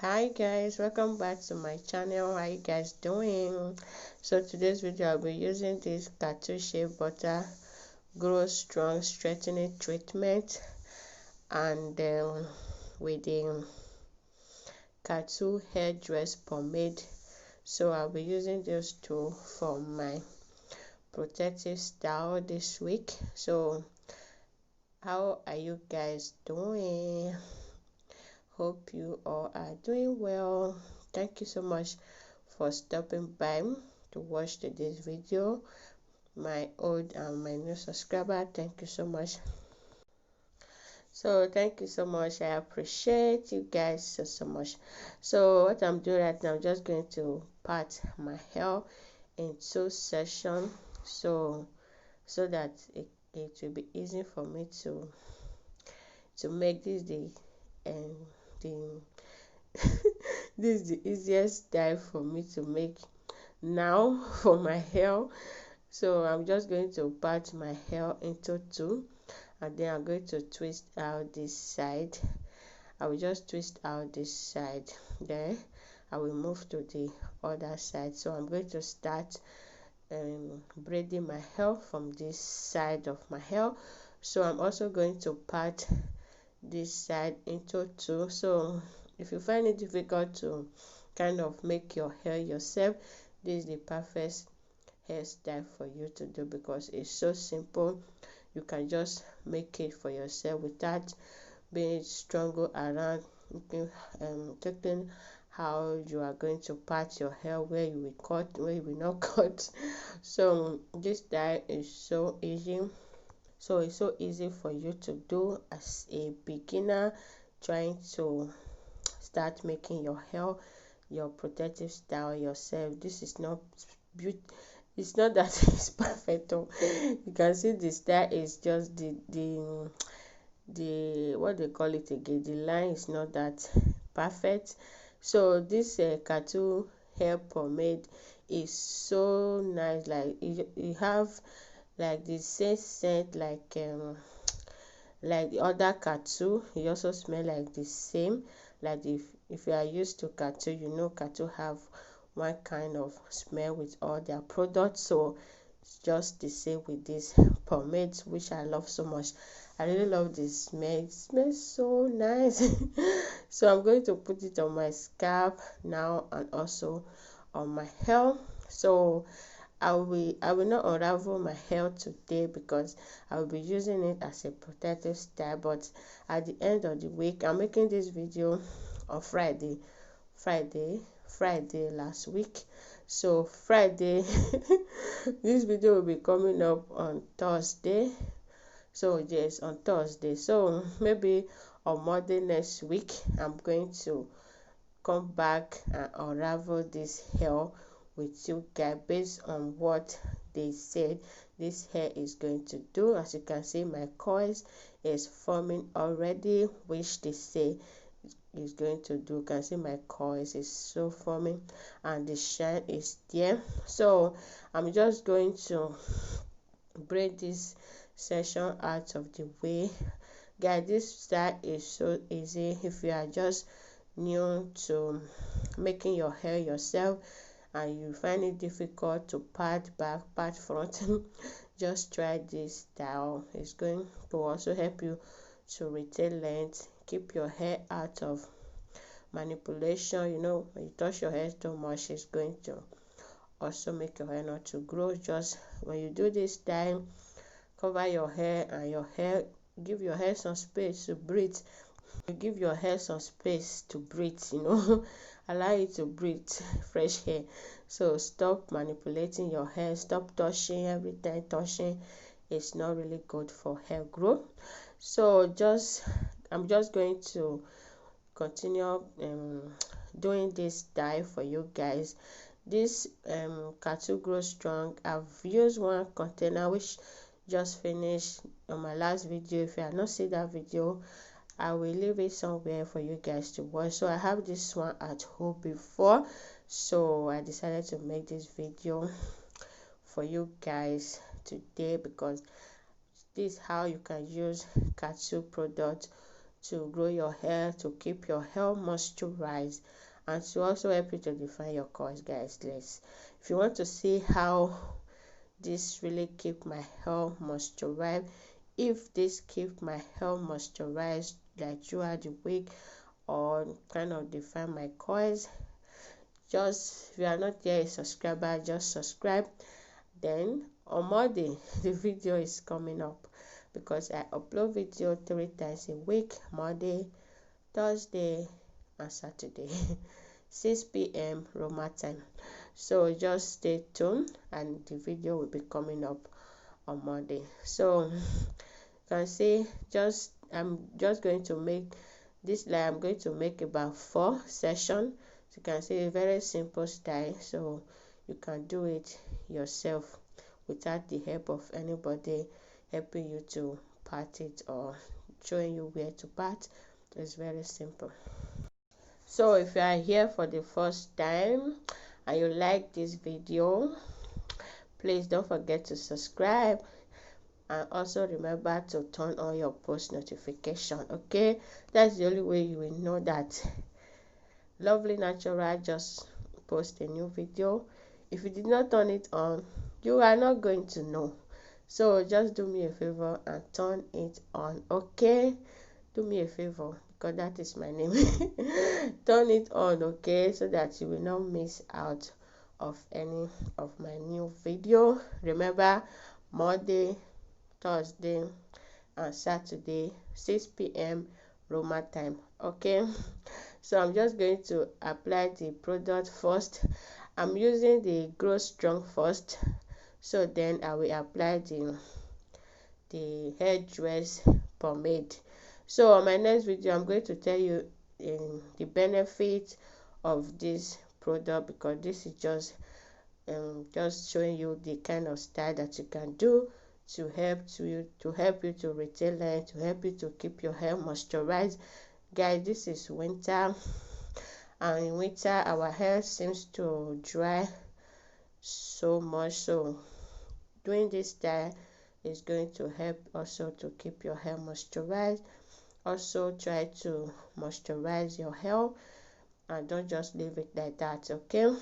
Hi guys, welcome back to my channel. How you guys doing? So today's video I'll be using this Cantu shea butter grow strong strengthening treatment and with the Cantu hair dress pomade. So I'll be using those two for my protective style this week. So how are you guys doing? Hope you all are doing well. Thank you so much for stopping by to watch today's video. My old and my new subscriber, thank you so much. So thank you so much. I appreciate you guys so much. So what I'm doing right now, I'm just going to part my hair in two sections, so that it will be easy for me to make this the this is the easiest style for me to make now for my hair. So I'm just going to part my hair into two, and then I'm going to twist out this side. I will just twist out this side, then I will move to the other side. So I'm going to start braiding my hair from this side of my hair. So I'm also going to part this side into two. So if you find it difficult to kind of make your hair yourself, this is the perfect hairstyle for you to do because it's so simple. You can just make it for yourself without being struggle around taking how you are going to part your hair, where you will cut, where you will not cut. So this style is so easy. So it's so easy for you to do as a beginner trying to start making your hair your protective style yourself. This is not beauty, it's not that it's perfect. Oh, you can see the style is just the what they call it again, the line is not that perfect. So this Cantu hair pomade is so nice, like you have like the same scent like the other Cantu. It also smell like the same, like if you are used to Cantu, you know Cantu have one kind of smell with all their products. So it's just the same with this pomade, which I love so much. I really love the smell. It smells so nice. So I'm going to put it on my scalp now and also on my hair. So I will not unravel my hair today because I will be using it as a protective style. But at the end of the week, I'm making this video on Friday last week. So Friday this video will be coming up on Thursday. So yes, on Thursday. So maybe on Monday next week I'm going to come back and unravel this hair with you guys based on what they said this hair is going to do. As you can see, my coils is forming already, which they say is going to do. You can see my coils is so forming and the shine is there. So I'm just going to braid this section out of the way. Guys, this style is so easy. If you are just new to making your hair yourself and you find it difficult to part back, part front, just try this style. It's going to also help you to retain length, keep your hair out of manipulation. You know, when you touch your hair too much, it's going to also make your hair not to grow. Just when you do this style, cover your hair and your hair, give your hair some space to breathe. You give your hair some space to breathe, you know. Allow it to breathe fresh hair. So stop manipulating your hair, stop touching. Every time touching is not really good for hair growth. So I'm just going to continue doing this style for you guys. This Cantu grow strong, I've used one container which just finished on my last video. If you have not seen that video, I will leave it somewhere for you guys to watch. So I have this one at home before, so I decided to make this video for you guys today because this is how you can use Cantu product to grow your hair, to keep your hair moisturized, and to also help you to define your curls, guys. If you want to see how this really keep my hair moisturized, if this keep my hair moisturized like throughout the week, or kind of define my curls, just if you are not yet a subscriber, just subscribe. Then on Monday the video is coming up, because I upload video 3 times a week: Monday, Thursday, and Saturday. 6 p.m. Roma time. So just stay tuned, and the video will be coming up on Monday. So you can see, I'm just going to make this, like I'm going to make about 4 sessions. So you can see a very simple style, so you can do it yourself without the help of anybody helping you to part it or showing you where to part. It's very simple. So if you are here for the first time and you like this video, please don't forget to subscribe, and also remember to turn on your post notification. Okay, that's the only way you will know that Lovely Natural just post a new video. If you did not turn it on, you are not going to know. So just do me a favor and turn it on. Okay, do me a favor, because that is my name. Turn it on, okay, so that you will not miss out of any of my new video. Remember, Monday, Thursday, and Saturday, 6 p.m. Roma time. Okay, so I'm just going to apply the product first. I'm using the Grow Strong first, so then I will apply the hair dress pomade. So on my next video, I'm going to tell you the benefit of this product, because this is just showing you the kind of style that you can do to help you to retain length, to help you to keep your hair moisturized. Guys, this is winter, and in winter our hair seems to dry so much, so doing this style is going to help also to keep your hair moisturized. Also try to moisturize your hair, and don't just leave it like that. Okay,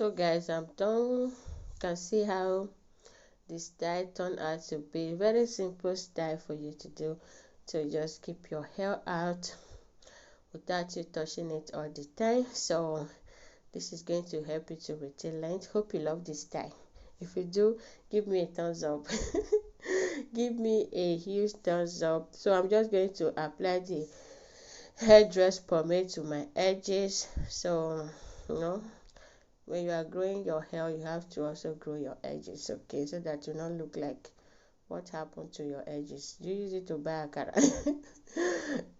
So guys, I'm done. You can see how this style turned out to be. Very simple style for you to do, to just keep your hair out without you touching it all the time. So this is going to help you to retain length. Hope you love this style. If you do, give me a thumbs up. Give me a huge thumbs up. So I'm just going to apply the hairdress pomade to my edges. So you know, when you are growing your hair, you have to also grow your edges, okay, so that you don't look like what happened to your edges. You use it to buy akara.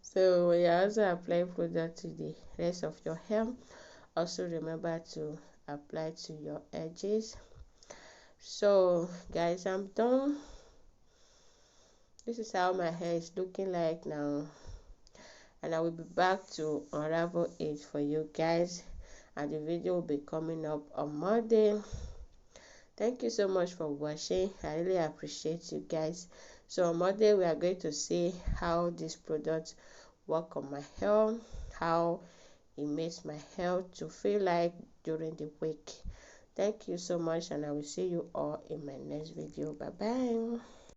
So when you also apply product to the rest of your hair, also remember to apply to your edges. So guys, I'm done. This is how my hair is looking like now, and I will be back to unravel it for you guys, and the video will be coming up on Monday. Thank you so much for watching. I really appreciate you guys. So on Monday we are going to see how this product work on my hair, how it makes my hair to feel like during the week. Thank you so much, and I will see you all in my next video. Bye bye.